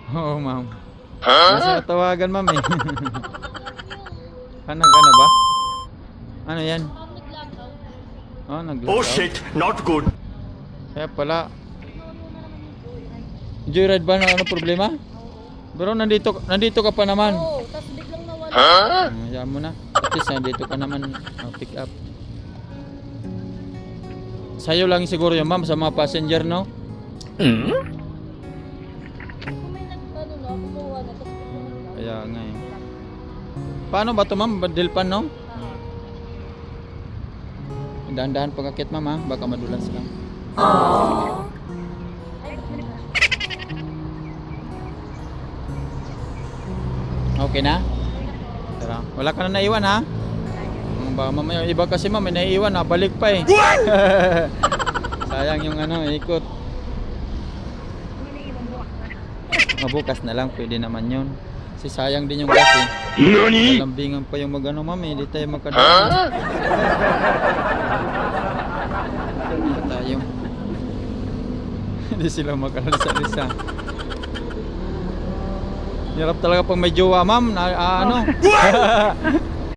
Oo, ma'am. Nasa tawagan, ma'am eh. Ano ba? Ano yan? Oh, Oh naglakaw. shit, not good. Kaya pala. Joyride ba na ano problema? Pero nandito ka pa naman. Oo, tapos biglang nawala. Hayaan mo na. At least nandito ka naman. Pick up. Sa'yo lang siguro yun, ma'am, sa mga passenger, no? Kung may nagano na, kumuha na, tapos biglang nawala. Kaya nga eh. Paano ba ito, ma'am? Badilpan, no? Dahan-dahan pagkakit, ma'am, ha? Baka madulas lang. Okay na? Tara. Wala ka na naiwan, ha? Baka mamaya iba kasi, ma'am, may naiiwan, ha? Balik pa eh. Sayang yung ano, ikot. Mabukas na lang, pwede naman yun. Kasi sayang din yung gas eh. NANI? Lambingan pa yung magano, ma'am, hindi tayo makadaan. Hindi tayo. Hindi sila makalisa-lisa. Hirap talaga pag may jowa, ma'am, na ano.